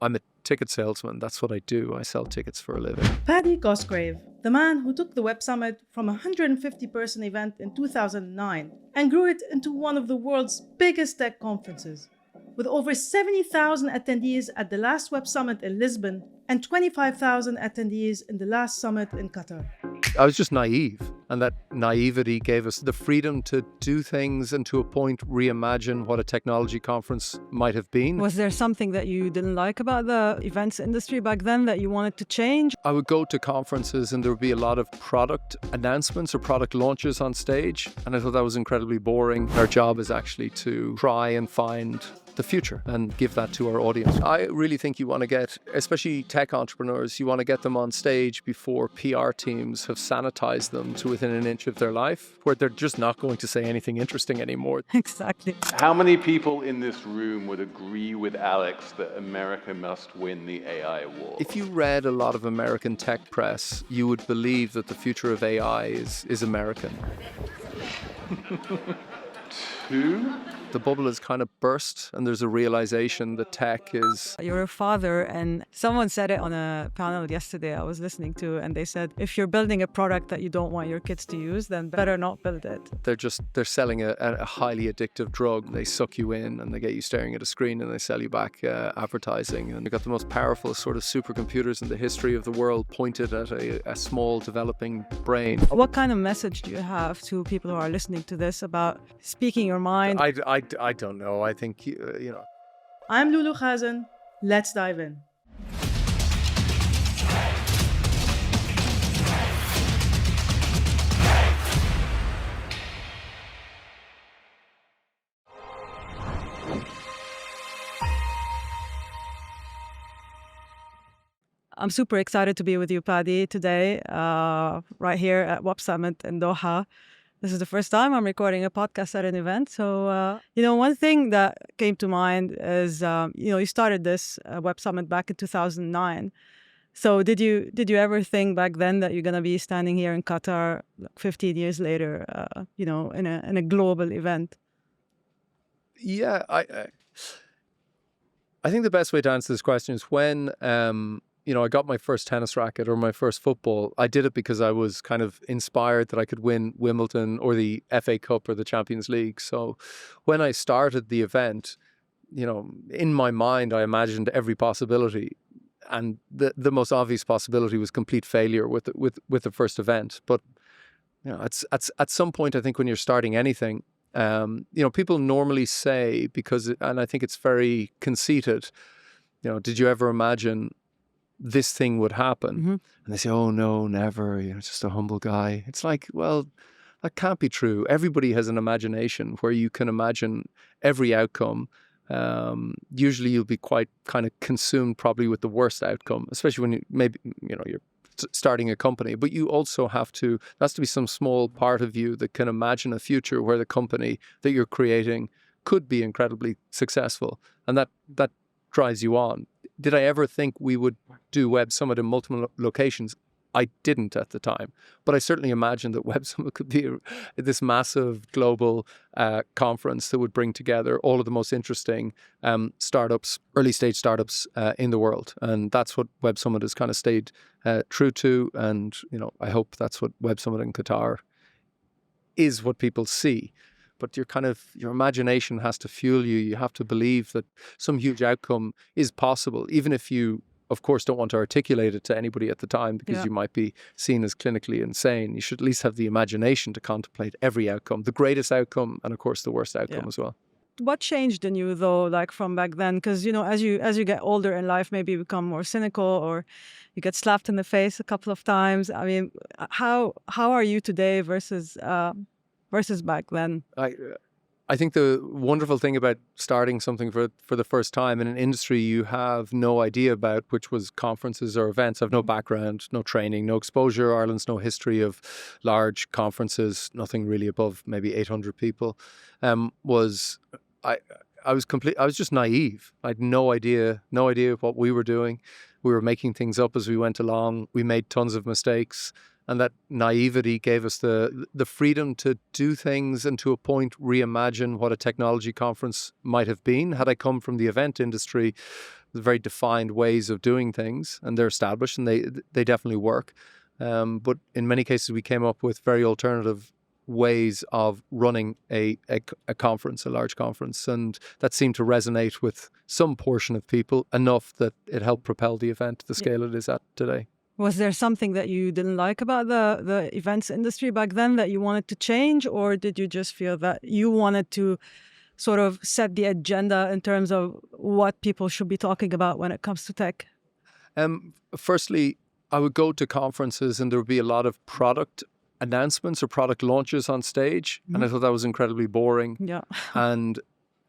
I'm a ticket salesman. That's what I do. I sell tickets for a living. Paddy Cosgrave, the man who took the Web Summit from a 150-person event in 2009 and grew it into one of the world's biggest tech conferences. With over 70,000 attendees at the last Web Summit in Lisbon and 25,000 attendees in the last summit in Qatar. I was just naive, and that naivety gave us the freedom to do things and to a point reimagine what a technology conference might have been. Was there something that you didn't like about the events industry back then that you wanted to change? I would go to conferences and there would be a lot of product announcements or product launches on stage, and I thought that was incredibly boring. Our job is actually to try and find the future and give that to our audience. I really think you want to get, especially tech entrepreneurs, you want to get them on stage before PR teams have sanitized them to within an inch of their life, where they're just not going to say anything interesting anymore. Exactly. How many people in this room would agree with Alex that America must win the AI war? If you read a lot of American tech press, you would believe that the future of AI is American. Two? The bubble has kind of burst and there's a realization that tech is... You're a father, and someone said it on a panel yesterday I was listening to, and they said, if you're building a product that you don't want your kids to use, then better not build it. They're selling a highly addictive drug. They suck you in and they get you staring at a screen and they sell you back advertising. And they've got the most powerful sort of supercomputers in the history of the world pointed at a small developing brain. What kind of message do you have to people who are listening to this about speaking your mind? I don't know. I think, I'm Lulu Khazen. Let's dive in. I'm super excited to be with you, Paddy, today, right here at Web Summit in Doha. This is the first time I'm recording a podcast at an event. So, one thing that came to mind is, you started this Web Summit back in 2009. So did you ever think back then that you're going to be standing here in Qatar 15 years later, in a global event? Yeah, I think the best way to answer this question is when... I got my first tennis racket or my first football. I did it because I was kind of inspired that I could win Wimbledon or the FA Cup or the Champions League. So when I started the event, in my mind, I imagined every possibility. And the most obvious possibility was complete failure with the first event. But, at some point, I think when you're starting anything, people normally say, and I think it's very conceited, did you ever imagine this thing would happen? Mm-hmm. And they say, oh no, never, just a humble guy. It's like, well, that can't be true. Everybody has an imagination where you can imagine every outcome. Usually you'll be quite kind of consumed probably with the worst outcome, especially when you're starting a company, but you also there has to be some small part of you that can imagine a future where the company that you're creating could be incredibly successful. And that drives you on. Did I ever think we would do Web Summit in multiple locations? I didn't at the time, but I certainly imagined that Web Summit could be this massive global conference that would bring together all of the most interesting startups, early stage startups in the world. And that's what Web Summit has kind of stayed true to. And, I hope that's what Web Summit in Qatar is, what people see. But your imagination has to fuel you. You have to believe that some huge outcome is possible, even if you, of course, don't want to articulate it to anybody at the time because you might be seen as clinically insane. You should at least have the imagination to contemplate every outcome, the greatest outcome and, of course, the worst outcome as well. What changed in you, though, like from back then? Because, as you get older in life, maybe you become more cynical or you get slapped in the face a couple of times. I mean, how are you today versus back then? I think the wonderful thing about starting something for the first time in an industry you have no idea about, which was conferences or events. I've no background, no training, no exposure. Ireland's no history of large conferences, nothing really above maybe 800 people. I was just naive. I had no idea what we were doing. We were making things up as we went along. We made tons of mistakes. And that naivety gave us the freedom to do things and to a point reimagine what a technology conference might have been. Had I come from the event industry, very defined ways of doing things, and they're established, and they definitely work. But in many cases, we came up with very alternative ways of running a conference, a large conference, and that seemed to resonate with some portion of people enough that it helped propel the event to the scale it is at today. Was there something that you didn't like about the events industry back then that you wanted to change, or did you just feel that you wanted to sort of set the agenda in terms of what people should be talking about when it comes to tech? Firstly, I would go to conferences and there would be a lot of product announcements or product launches on stage. And I thought that was incredibly boring. Yeah. And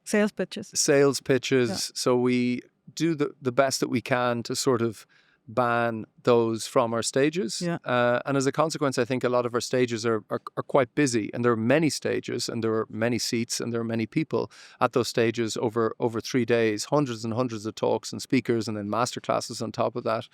Sales pitches. sales pitches. Yeah. So we do the best that we can to sort of ban those from our stages. Yeah. And as a consequence, I think a lot of our stages are quite busy, and there are many stages and there are many seats and there are many people at those stages over 3 days, hundreds and hundreds of talks and speakers and then masterclasses on top of that.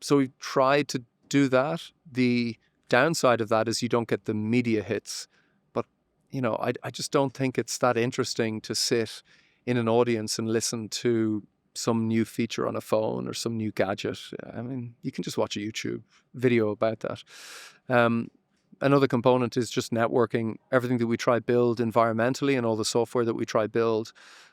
So we've tried to do that. The downside of that is you don't get the media hits. But, I just don't think it's that interesting to sit in an audience and listen to some new feature on a phone or some new gadget. I mean, you can just watch a YouTube video about that. Another component is just networking. Everything that we try build environmentally and all the software that we try build,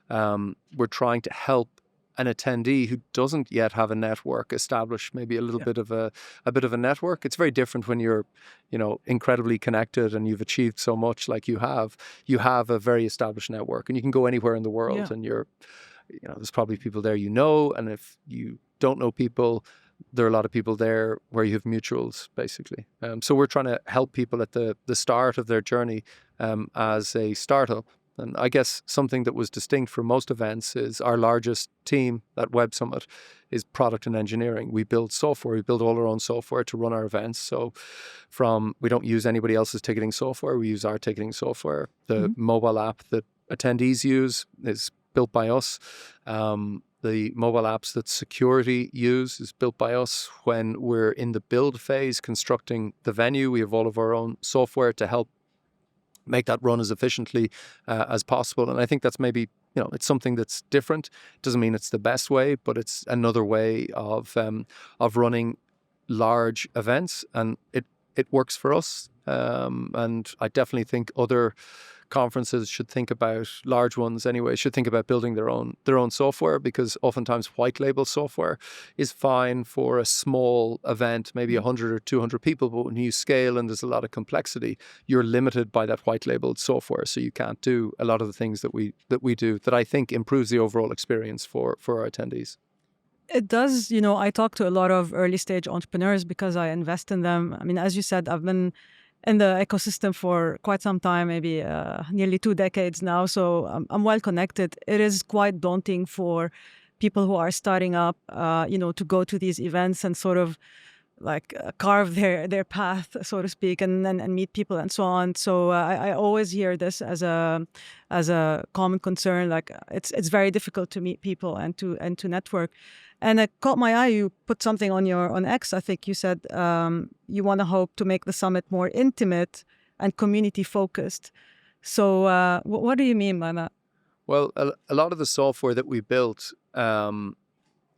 we're trying to help an attendee who doesn't yet have a network establish maybe a little bit of a network. It's very different when you're, incredibly connected and you've achieved so much like you have. You have a very established network and you can go anywhere in the world and you're, there's probably people there and if you don't know people, there are a lot of people there where you have mutuals, basically. So we're trying to help people at the start of their journey as a startup. And I guess something that was distinct from most events is our largest team at Web Summit is product and engineering. We build software. We build all our own software to run our events. So we don't use anybody else's ticketing software. We use our ticketing software. The mobile app that attendees use is built by us. The mobile apps that security use is built by us. When we're in the build phase, constructing the venue, we have all of our own software to help make that run as efficiently as possible. And I think that's maybe, it's something that's different. It doesn't mean it's the best way, but it's another way of running large events, and it works for us. And I definitely think other conferences should think about, large ones anyway, should think about building their own software, because oftentimes white label software is fine for a small event, maybe 100 or 200 people, but when you scale and there's a lot of complexity, you're limited by that white labeled software. So you can't do a lot of the things that we do that I think improves the overall experience for our attendees. It does, I talk to a lot of early stage entrepreneurs because I invest in them. I mean, as you said, I've been in the ecosystem for quite some time, maybe nearly 2 decades now. So I'm well connected. It is quite daunting for people who are starting up, to go to these events and sort of like carve their path, so to speak, and meet people and so on. So I always hear this as a common concern. Like it's very difficult to meet people and to network. And it caught my eye. You put something on X. I think you said you want to hope to make the summit more intimate and community focused. So what do you mean by that? Well, a lot of the software that we built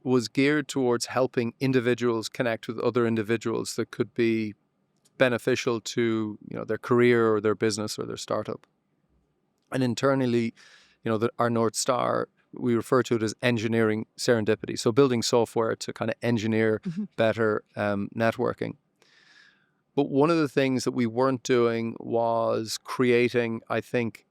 was geared towards helping individuals connect with other individuals that could be beneficial to their career or their business or their startup. And internally, our North Star, we refer to it as engineering serendipity. So building software to kind of engineer better networking. But one of the things that we weren't doing was creating, I think,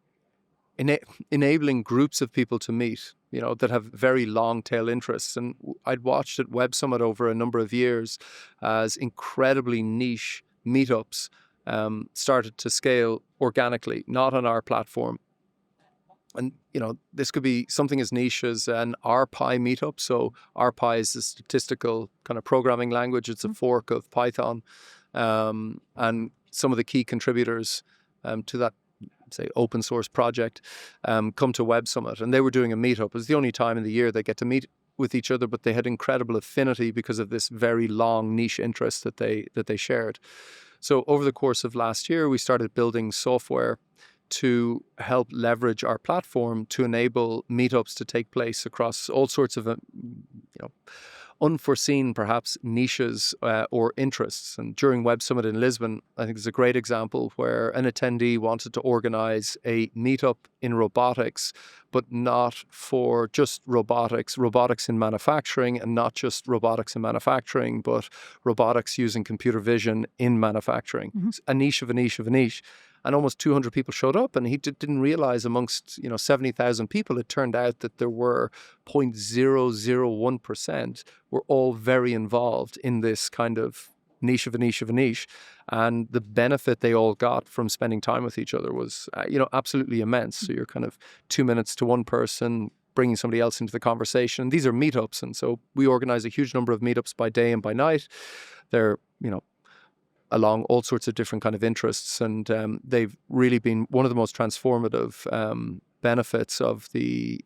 enabling groups of people to meet, that have very long tail interests. And I'd watched at Web Summit over a number of years as incredibly niche meetups started to scale organically, not on our platform. And, this could be something as niche as an RPy meetup. So RPy is a statistical kind of programming language. It's a fork of Python. And some of the key contributors to that, say, open source project come to Web Summit. And they were doing a meetup. It was the only time in the year they get to meet with each other, but they had incredible affinity because of this very long niche interest that they shared. So over the course of last year, we started building software to help leverage our platform to enable meetups to take place across all sorts of, unforeseen, perhaps, niches or interests. And during Web Summit in Lisbon, I think it's a great example where an attendee wanted to organize a meetup in robotics, but not for just robotics in manufacturing, and not just robotics in manufacturing, but robotics using computer vision in manufacturing. It's a niche of a niche of a niche. And almost 200 people showed up, and he didn't realize amongst 70,000 people, it turned out that there were 0.001% were all very involved in this kind of niche of a niche of a niche. And the benefit they all got from spending time with each other was, absolutely immense. So you're kind of 2 minutes to one person, bringing somebody else into the conversation. These are meetups. And so we organize a huge number of meetups by day and by night. They're, along all sorts of different kind of interests. And they've really been one of the most transformative benefits of the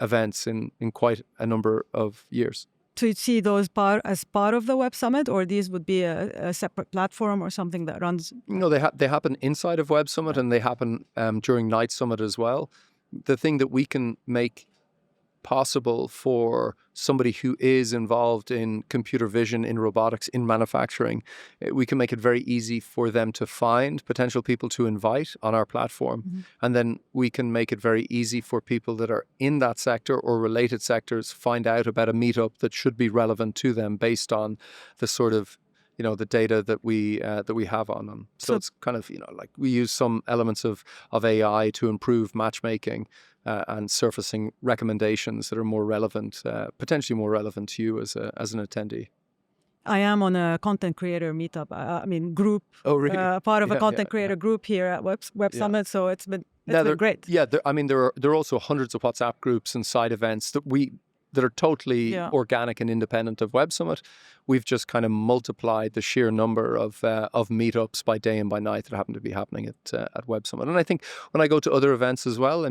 events in quite a number of years. So you see those as part of the Web Summit, or these would be a separate platform or something that runs? No, they happen inside of Web Summit, and they happen during Night Summit as well. The thing that we can make possible for somebody who is involved in computer vision, in robotics, in manufacturing, we can make it very easy for them to find potential people to invite on our platform. And then we can make it very easy for people that are in that sector or related sectors find out about a meetup that should be relevant to them based on the sort of the data that we have on them. So it's kind of like we use some elements of AI to improve matchmaking and surfacing recommendations that are more relevant, potentially more relevant to you as an attendee. I am on a content creator meetup. Group. Oh, really? Part of a content creator group here at Web Summit. So it's been great. Yeah, there are also hundreds of WhatsApp groups and side events that are totally organic and independent of Web Summit. We've just kind of multiplied the sheer number of meetups by day and by night that happen to be happening at Web Summit. And I think when I go to other events as well,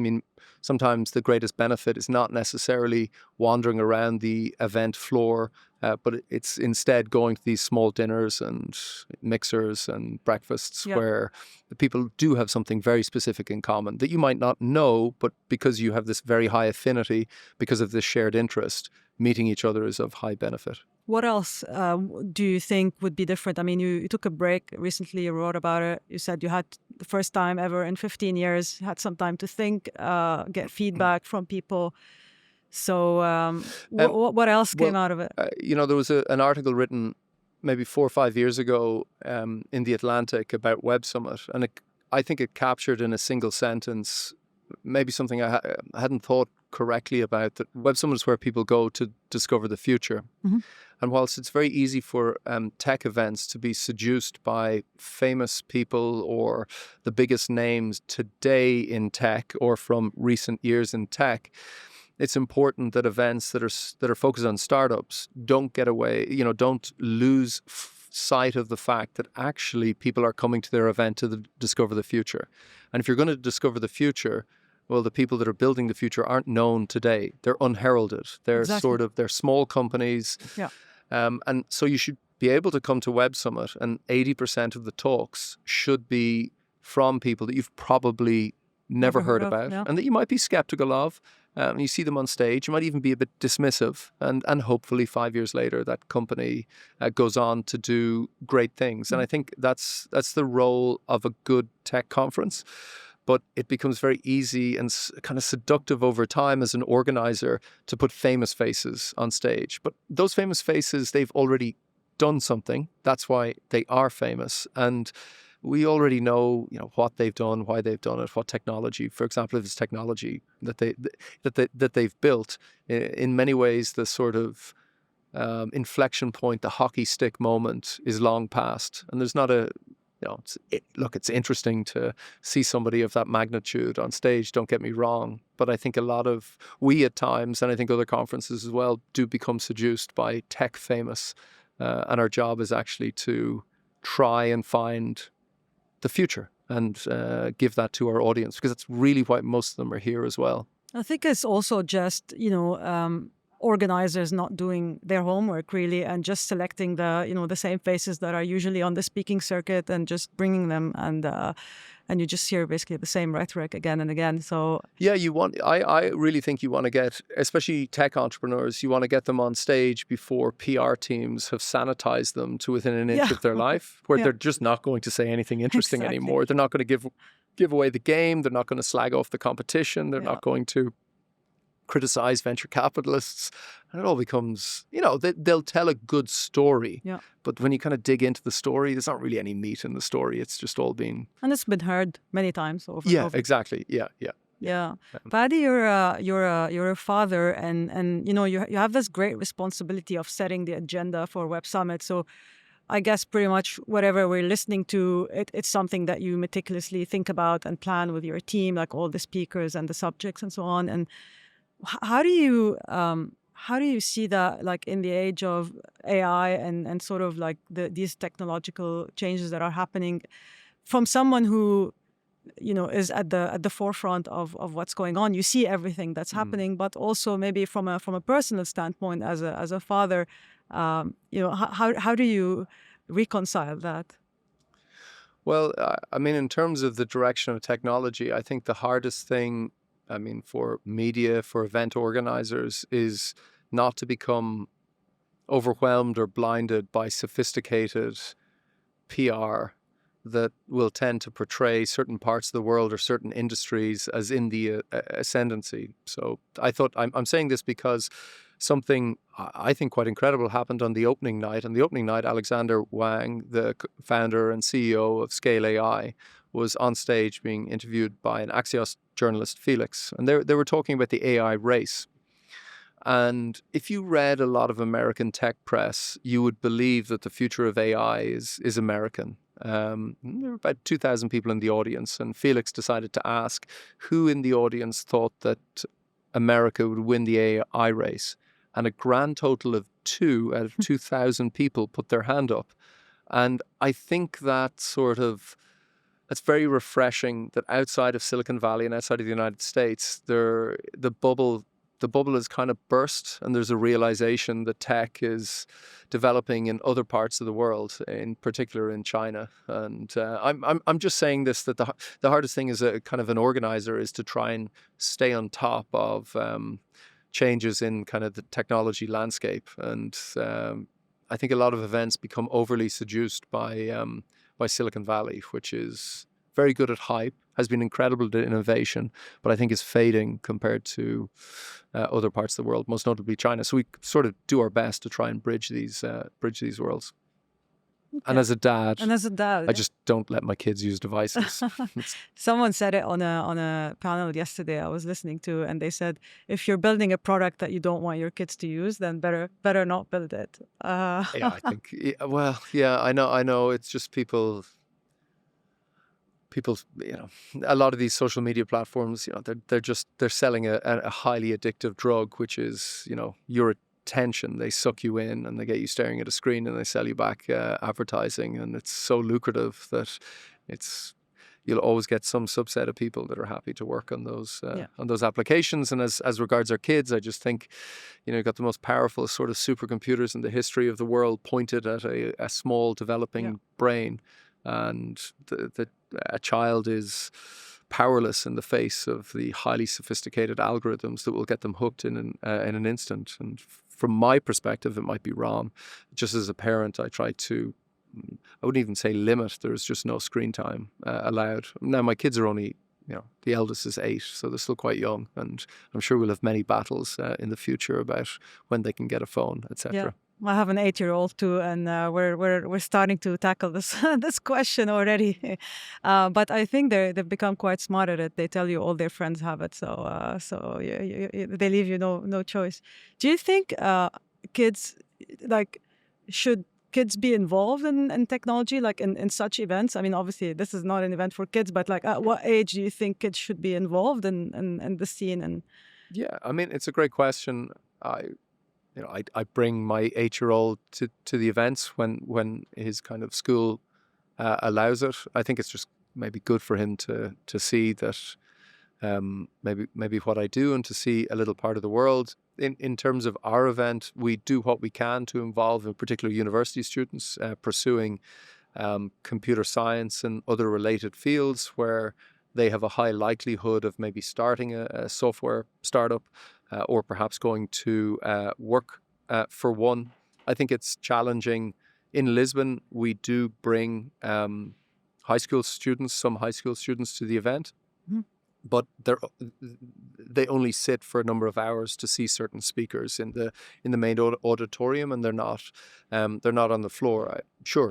sometimes the greatest benefit is not necessarily wandering around the event floor, but it's instead going to these small dinners and mixers and breakfasts where the people do have something very specific in common that you might not know, but because you have this very high affinity, because of this shared interest, meeting each other is of high benefit. What else do you think would be different? You took a break recently, you wrote about it. You said you had the first time ever in 15 years, had some time to think, get feedback from people. So what else came out of it? There was an article written maybe 4 or 5 years ago in The Atlantic about Web Summit. And I think it captured in a single sentence maybe something I hadn't thought correctly about, that Web Summit is where people go to discover the future. And whilst it's very easy for tech events to be seduced by famous people or the biggest names today in tech or from recent years in tech, it's important that events that are focused on startups don't get away, don't lose sight of the fact that actually people are coming to their event to discover the future. And if you're going to discover the future, well, the people that are building the future aren't known today. They're unheralded. They're they're small companies. Yeah. And so you should be able to come to Web Summit, and 80% of the talks should be from people that you've probably never heard about and that you might be skeptical of. You see them on stage, you might even be a bit dismissive, and hopefully 5 years later that company goes on to do great things. And I think that's the role of a good tech conference. But it becomes very easy and kind of seductive over time as an organizer to put famous faces on stage. But those famous faces, they've already done something. That's why they are famous. And we already know, what they've done, why they've done it, what technology. For example, if it's technology that they've built, in many ways, the sort of inflection point, the hockey stick moment, is long past. And there's not it's interesting to see somebody of that magnitude on stage, don't get me wrong. But I think we at times, and I think other conferences as well, do become seduced by tech famous. And our job is actually to try and find the future and give that to our audience, because that's really why most of them are here as well. I think it's also just, organizers not doing their homework really, and just selecting the same faces that are usually on the speaking circuit and just bringing them and and you just hear basically the same rhetoric again and again. So Yeah, I really think you want to get, especially tech entrepreneurs, you want to get them on stage before PR teams have sanitized them to within an inch Yeah. of their life, where Yeah. they're just not going to say anything interesting Exactly. anymore. They're not going to give away the game. They're not going to slag off the competition. They're Yeah. not going to criticize venture capitalists. And it all becomes, they'll tell a good story. Yeah. But when you kind of dig into the story, there's not really any meat in the story. It's just all been... And it's been heard many times over. Yeah, over. exactly. Yeah. Yeah, Paddy, you're a father, and you have this great responsibility of setting the agenda for Web Summit. So, I guess pretty much whatever we're listening to, it's something that you meticulously think about and plan with your team, like all the speakers and the subjects and so on. And how do you see that, like in the age of AI and sort of like these technological changes that are happening, from someone who is at the forefront of what's going on? You see everything that's happening, but also maybe from a personal standpoint, as a father, how do you reconcile that? Well, I mean, in terms of the direction of technology, I think the hardest thing, for media, for event organizers, is not to become overwhelmed or blinded by sophisticated PR that will tend to portray certain parts of the world or certain industries as in the ascendancy. So I thought, I'm saying this because something I think quite incredible happened on the opening night. On the opening night, Alexander Wang, the founder and CEO of Scale AI, was on stage being interviewed by an Axios journalist, Felix, and they were talking about the AI race. And if you read a lot of American tech press, you would believe that the future of AI is American. There were about 2,000 people in the audience, and Felix decided to ask who in the audience thought that America would win the AI race. And a grand total of 2 out of 2,000 people put their hand up. And I think that's very refreshing that outside of Silicon Valley and outside of the United States, the bubble has kind of burst, and there's a realization that tech is developing in other parts of the world, in particular in China. And I'm just saying this, that the hardest thing as a kind of an organizer is to try and stay on top of changes in kind of the technology landscape. And I think a lot of events become overly seduced by Silicon Valley, which is very good at hype, has been incredible at innovation, but I think is fading compared to other parts of the world, most notably China. So we sort of do our best to try and bridge these worlds. Okay. And as a dad, I just don't let my kids use devices. Someone said it on a panel yesterday I was listening to, and they said, if you're building a product that you don't want your kids to use, then better not build it. Yeah, I think. Well, yeah, I know. It's just people. A lot of these social media platforms, they're selling a highly addictive drug, which is, your attention. They suck you in and they get you staring at a screen and they sell you back advertising, and it's so lucrative that you'll always get some subset of people that are happy to work on those applications. And as regards our kids, I just think, you've got the most powerful sort of supercomputers in the history of the world pointed at a small developing brain, and a child is powerless in the face of the highly sophisticated algorithms that will get them hooked in an instant. And from my perspective, it might be wrong. Just as a parent, I wouldn't even say limit. There's just no screen time allowed. Now, my kids are only, the eldest is 8, so they're still quite young, and I'm sure we'll have many battles in the future about when they can get a phone, etc. Yeah. I have an 8-year-old too, and we're starting to tackle this this question already. But I think they've become quite smart at it. They tell you all their friends have it, so they leave you no choice. Do you think kids should kids be involved in technology, like in such events? I mean, obviously this is not an event for kids, but like at what age do you think kids should be involved in the scene? And yeah, I mean, it's a great question. I bring my 8-year-old to the events when his kind of school allows it. I think it's just maybe good for him to see that maybe what I do, and to see a little part of the world. In terms of our event, we do what we can to involve in particular university students pursuing computer science and other related fields where they have a high likelihood of maybe starting a software startup or perhaps going to work for one. I think it's challenging. In Lisbon, we do bring some high school students to the event, but they only sit for a number of hours to see certain speakers in the main auditorium, and they're not on the floor.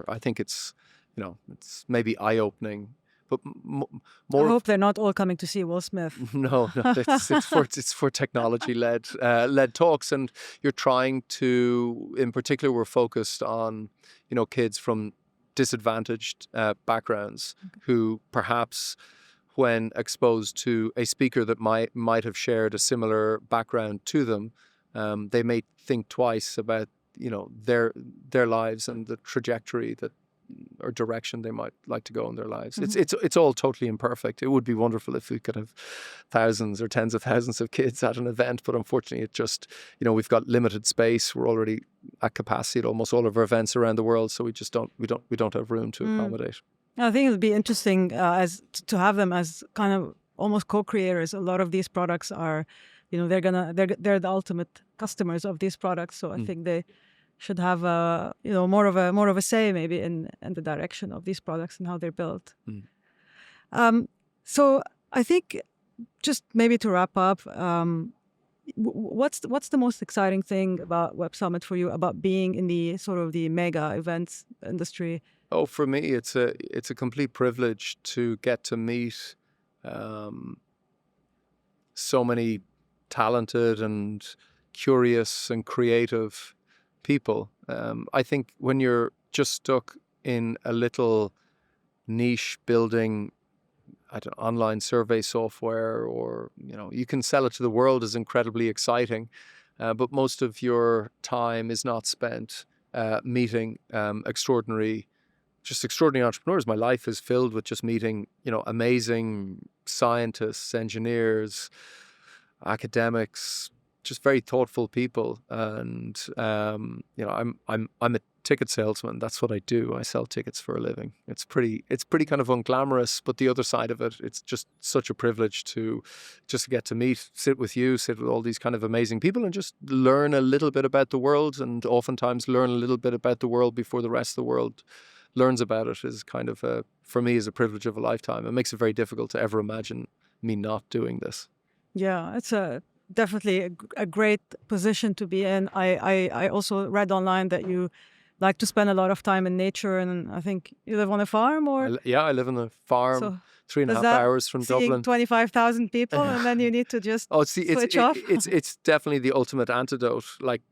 I think it's it's maybe eye opening. But more. I hope they're not all coming to see Will Smith. No, it's for technology led talks, and you're trying to, in particular, we're focused on kids from disadvantaged backgrounds who perhaps, when exposed to a speaker that might have shared a similar background to them, they may think twice about their lives and the trajectory or direction they might like to go in their lives. It's all totally imperfect. It would be wonderful if we could have thousands or tens of thousands of kids at an event, but unfortunately it just, we've got limited space. We're already at capacity at almost all of our events around the world, so we don't have room to accommodate. I think it would be interesting to have them as kind of almost co-creators. A lot of these products are, they're the ultimate customers of these products, so I think they should have more of a say maybe in the direction of these products and how they're built. So I think just maybe to wrap up, what's the most exciting thing about Web Summit for you, about being in the sort of the mega events industry? Oh, for me, it's a complete privilege to get to meet so many talented and curious and creative people. I think when you're just stuck in a little niche building online survey software, or you can sell it to the world, is incredibly exciting, but most of your time is not spent meeting extraordinary entrepreneurs. My life is filled with just meeting amazing scientists, engineers, academics, just very thoughtful people. And I'm a ticket salesman. That's what I do. I sell tickets for a living. It's pretty kind of unglamorous, but the other side of it, it's just such a privilege to just get to sit with all these kind of amazing people and just learn a little bit about the world, and oftentimes learn a little bit about the world before the rest of the world learns about it, is kind of for me, is a privilege of a lifetime. It makes it very difficult to ever imagine me not doing this. Yeah, it's definitely a great position to be in. I also read online that you like to spend a lot of time in nature, and I think you live on a farm, or? I live on a farm, So 3.5 hours from Dublin. 25,000 people, and then you need to just switch off. It's definitely the ultimate antidote. Like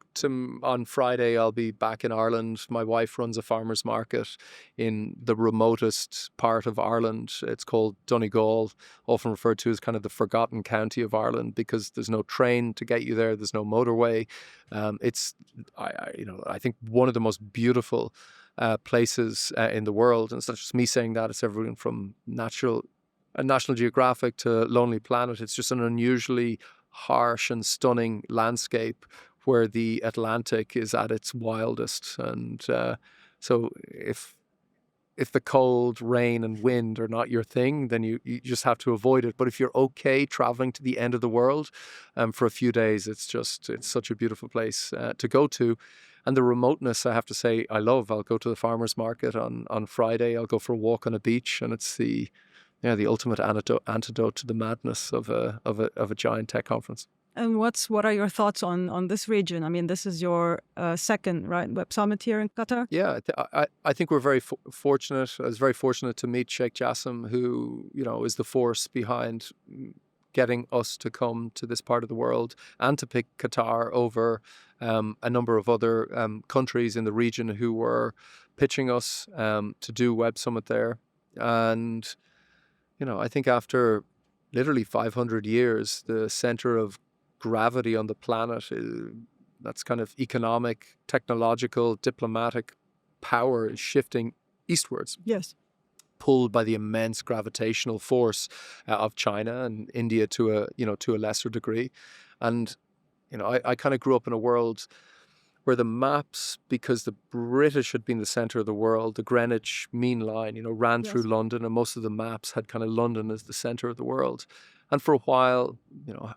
on Friday, I'll be back in Ireland. My wife runs a farmers market in the remotest part of Ireland. It's called Donegal, often referred to as kind of the forgotten county of Ireland, because there's no train to get you there. There's no motorway. I think one of the most beautiful places in the world. And it's not just me saying that, it's everyone from National Geographic to Lonely Planet. It's just an unusually harsh and stunning landscape where the Atlantic is at its wildest. And so if the cold, rain and wind are not your thing, then you just have to avoid it. But if you're okay traveling to the end of the world for a few days, it's such a beautiful place to go to. And the remoteness, I have to say, I love. I'll go to the farmer's market on Friday. I'll go for a walk on a beach, and it's the ultimate antidote to the madness of a giant tech conference. And what are your thoughts on this region? I mean, this is your second, right, Web Summit here in Qatar? Yeah, I think we're very fortunate. I was very fortunate to meet Sheikh Jassim, who is the force behind getting us to come to this part of the world, and to pick Qatar over a number of other countries in the region who were pitching us to do Web Summit there. And I think after literally 500 years, the center of gravity on the planet, that's kind of economic, technological, diplomatic power, is shifting eastwards. Yes. Pulled by the immense gravitational force of China and India to a lesser degree. And I kind of grew up in a world where the maps, because the British had been the centre of the world, the Greenwich Mean Line, ran Yes. through London, and most of the maps had kind of London as the centre of the world. And for a while,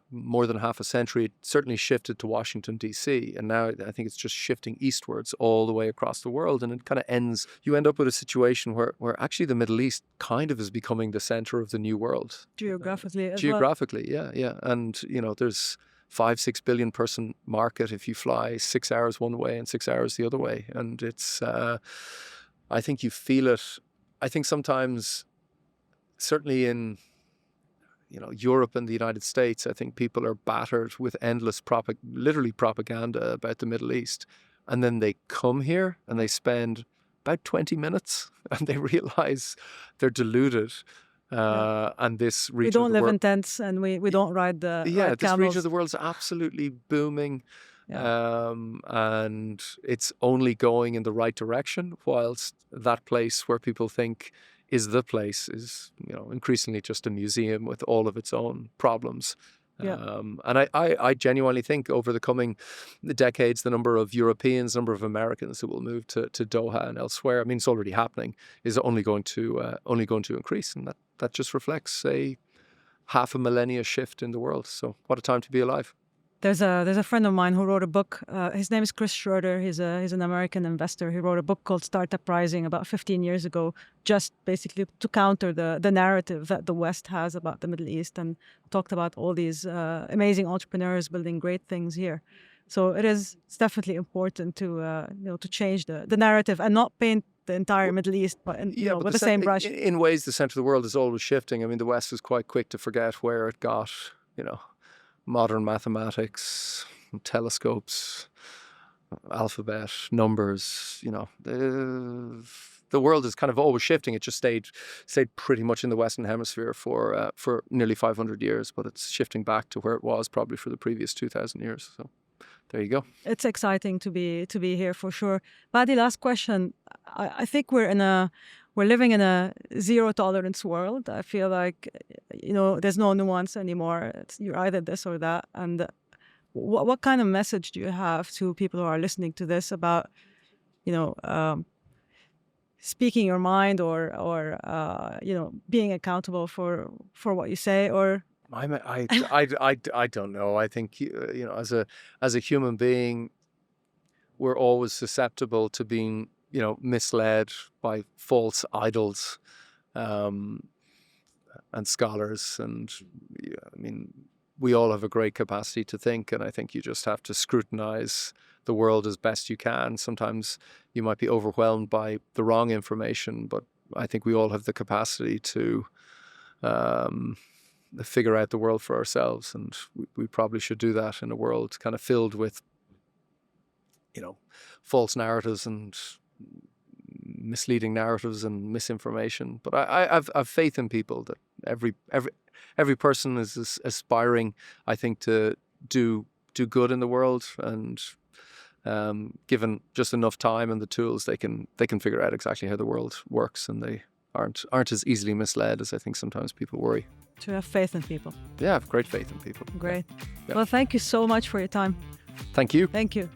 more than half a century, it certainly shifted to Washington, D.C. And now I think it's just shifting eastwards all the way across the world. And it kind of ends, you end up with a situation where actually the Middle East kind of is becoming the centre of the new world. Geographically as well. Geographically, yeah. And, there's 5-6 billion person market if you fly 6 hours one way and 6 hours the other way. And it's, I think you feel it. I think sometimes, certainly in, Europe and the United States, I think people are battered with endless literally propaganda about the Middle East. And then they come here and they spend about 20 minutes and they realize they're deluded. And this region we don't live in tents and we don't ride the ride this camels. region of the world is absolutely booming. And it's only going in the right direction, whilst that place where people think is the place is, increasingly just a museum with all of its own problems. And I genuinely think over the coming decades, the number of Europeans, number of Americans who will move to Doha and elsewhere, I mean, it's already happening, is only going to increase. And that just reflects a half a millennia shift in the world. So what a time to be alive. There's a friend of mine who wrote a book. His name is Chris Schroeder. He's an American investor. He wrote a book called Startup Rising about 15 years ago, just basically to counter the narrative that the West has about the Middle East, and talked about all these amazing entrepreneurs building great things here. So it's definitely important to change the narrative and not paint the entire Middle East with the same brush. In ways, the centre of the world is always shifting. I mean, the West is quite quick to forget where it got, modern mathematics, telescopes, alphabet, numbers, the world is kind of always shifting. It just stayed pretty much in the Western Hemisphere for nearly 500 years, but it's shifting back to where it was probably for the previous 2,000 years. So there you go. It's exciting to be here for sure. Paddy, last question. I think we're living in a zero tolerance world. I feel like, there's no nuance anymore. You're either this or that. And what kind of message do you have to people who are listening to this about, speaking your mind or being accountable for what you say? Or I don't know. I think, as a human being, we're always susceptible to being, misled by false idols and scholars. And we all have a great capacity to think, and I think you just have to scrutinize the world as best you can. Sometimes you might be overwhelmed by the wrong information, but I think we all have the capacity to figure out the world for ourselves, and we probably should do that in a world kind of filled with, false narratives and misleading narratives and misinformation. But I've faith in people that every person is aspiring, I think, to do good in the world, and given just enough time and the tools, they can figure out exactly how the world works, and they aren't as easily misled as I think sometimes people worry. To have faith in people. Yeah, I have great faith in people. Great. Yeah. Well, thank you so much for your time. Thank you. Thank you.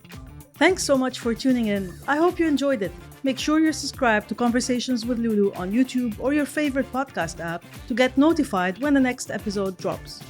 Thanks so much for tuning in. I hope you enjoyed it. Make sure you're subscribed to Conversations with Lulu on YouTube or your favorite podcast app to get notified when the next episode drops.